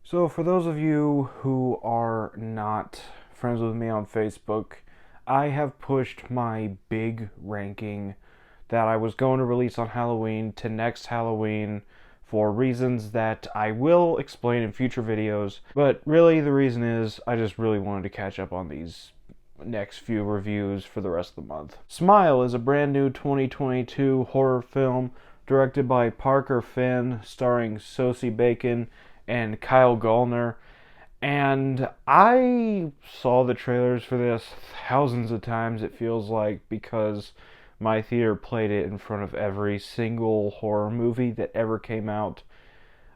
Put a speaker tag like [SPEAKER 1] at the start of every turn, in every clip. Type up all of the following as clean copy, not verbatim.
[SPEAKER 1] So, for those of you who are not friends with me on Facebook, I have pushed my big ranking that I was going to release on Halloween to next Halloween for reasons that I will explain in future videos. But really, the reason is I just really wanted to catch up on these next few reviews for the rest of the month. Smile is a brand new 2022 horror film directed by Parker Finn, starring Sosie Bacon and Kyle Gallner. And I saw the trailers for this thousands of times, it feels like, because my theater played it in front of every single horror movie that ever came out,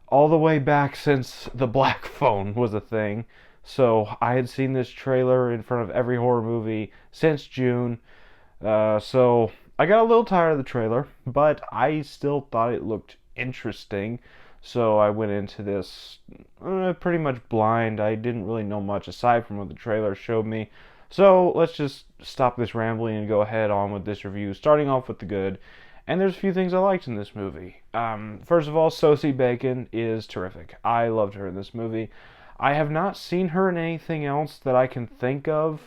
[SPEAKER 1] all the way back since the Black Phone was a thing. So I had seen this trailer in front of every horror movie since June. So I got a little tired of the trailer, but I still thought it looked interesting. So I went into this pretty much blind. I didn't really know much aside from what the trailer showed me. So let's just stop this rambling and go ahead on with this review, starting off with the good. And there's a few things I liked in this movie. First of all, Sosie Bacon is terrific. I loved her in this movie. I have not seen her in anything else that I can think of.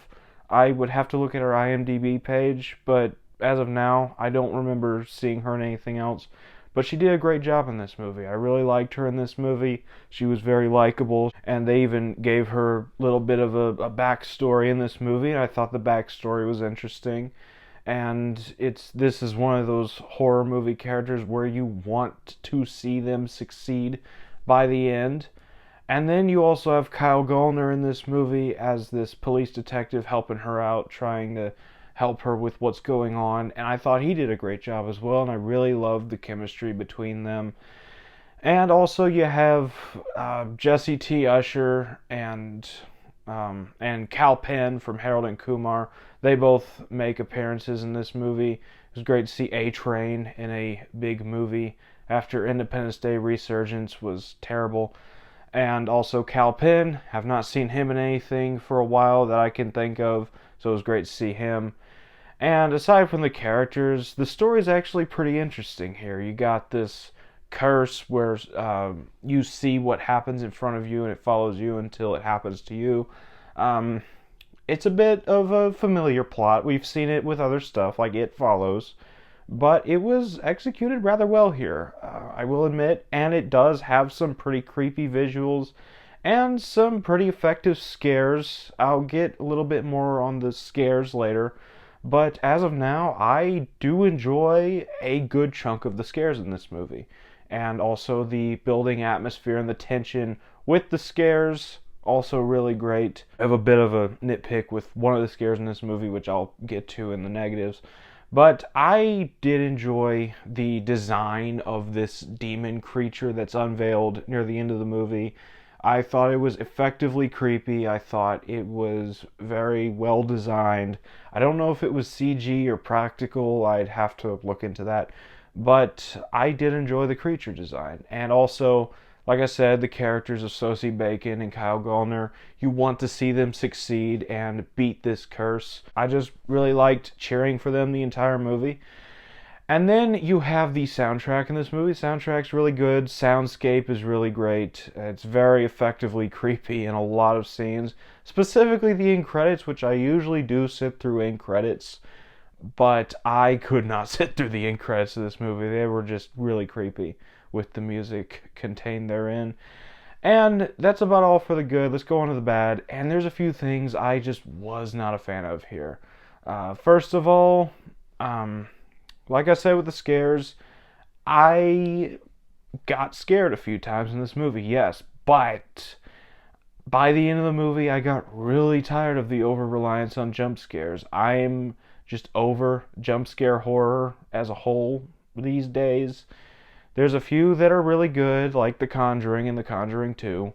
[SPEAKER 1] I would have to look at her IMDb page, but as of now, I don't remember seeing her in anything else. But she did a great job in this movie. I really liked her in this movie. She was very likable, and they even gave her a little bit of a backstory in this movie, and I thought the backstory was interesting. And this is one of those horror movie characters where you want to see them succeed by the end. And then you also have Kyle Gallner in this movie as this police detective helping her out, trying to help her with what's going on. And I thought he did a great job as well, and I really loved the chemistry between them. And also you have Jesse T. Usher and Kal Penn from Harold and Kumar. They both make appearances in this movie. It was great to see A Train in a big movie after Independence Day Resurgence was terrible. And also Kal Penn, have not seen him in anything for a while that I can think of, so it was great to see him. And aside from the characters, the story is actually pretty interesting here. You got this curse where you see what happens in front of you and it follows you until it happens to you. Um, it's a bit of a familiar plot. We've seen it with other stuff like It Follows, but it was executed rather well here, I will admit, and it does have some pretty creepy visuals and some pretty effective scares. I'll get a little bit more on the scares later, but as of now, I do enjoy a good chunk of the scares in this movie, and also the building atmosphere and the tension with the scares. Also, really great. I have a bit of a nitpick with one of the scares in this movie, which I'll get to in the negatives. But I did enjoy the design of this demon creature that's unveiled near the end of the movie. I thought it was effectively creepy. I thought it was very well designed. I don't know if it was CG or practical. I'd have to look into that. But I did enjoy the creature design. And also, like I said, the characters of Sosie Bacon and Kyle Gallner, you want to see them succeed and beat this curse. I just really liked cheering for them the entire movie. And then you have the soundtrack in this movie. Soundtrack's really good. Soundscape is really great. It's very effectively creepy in a lot of scenes. Specifically the end credits, which I usually do sit through end credits. But I could not sit through the end credits of this movie. They were just really creepy with the music contained therein. And that's about all for the good. Let's go on to the bad. And there's a few things I just was not a fan of here. First of all, like I said with the scares, I got scared a few times in this movie, yes, but by the end of the movie, I got really tired of the over reliance on jump scares. I'm just over jump scare horror as a whole these days. There's a few that are really good, like The Conjuring and The Conjuring 2,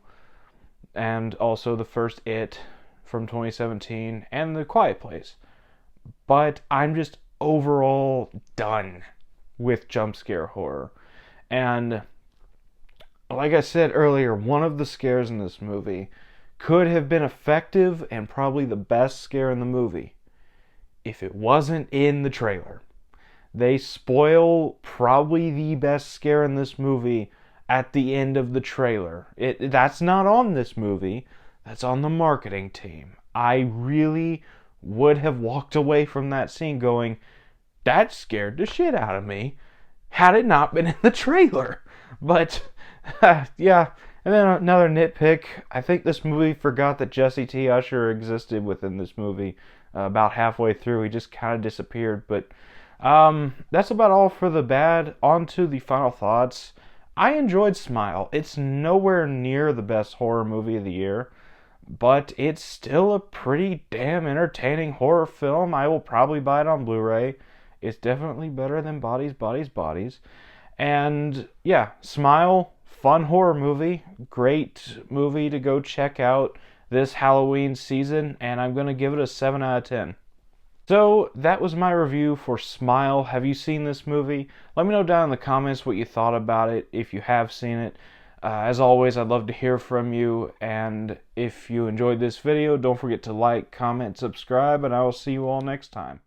[SPEAKER 1] and also the first It from 2017, and The Quiet Place. But I'm just overall done with jump scare horror. And like I said earlier, one of the scares in this movie could have been effective and probably the best scare in the movie if it wasn't in the trailer. They spoil probably the best scare in this movie at the end of the trailer. That's not on this movie. That's on the marketing team. I really would have walked away from that scene going, that scared the shit out of me had it not been in the trailer. But yeah, and then another nitpick. I think this movie forgot that Jesse T. Usher existed within this movie. About halfway through, he just kind of disappeared. But that's about all for the bad. On to the final thoughts. I enjoyed Smile. It's nowhere near the best horror movie of the year, but it's still a pretty damn entertaining horror film. I will probably buy it on Blu-ray. It's definitely better than Bodies, Bodies, Bodies. And yeah, Smile, fun horror movie. Great movie to go check out this Halloween season, and I'm going to give it a 7 out of 10. So that was my review for Smile. Have you seen this movie? Let me know down in the comments what you thought about it, if you have seen it. As always, I'd love to hear from you, and if you enjoyed this video, don't forget to like, comment, subscribe, and I will see you all next time.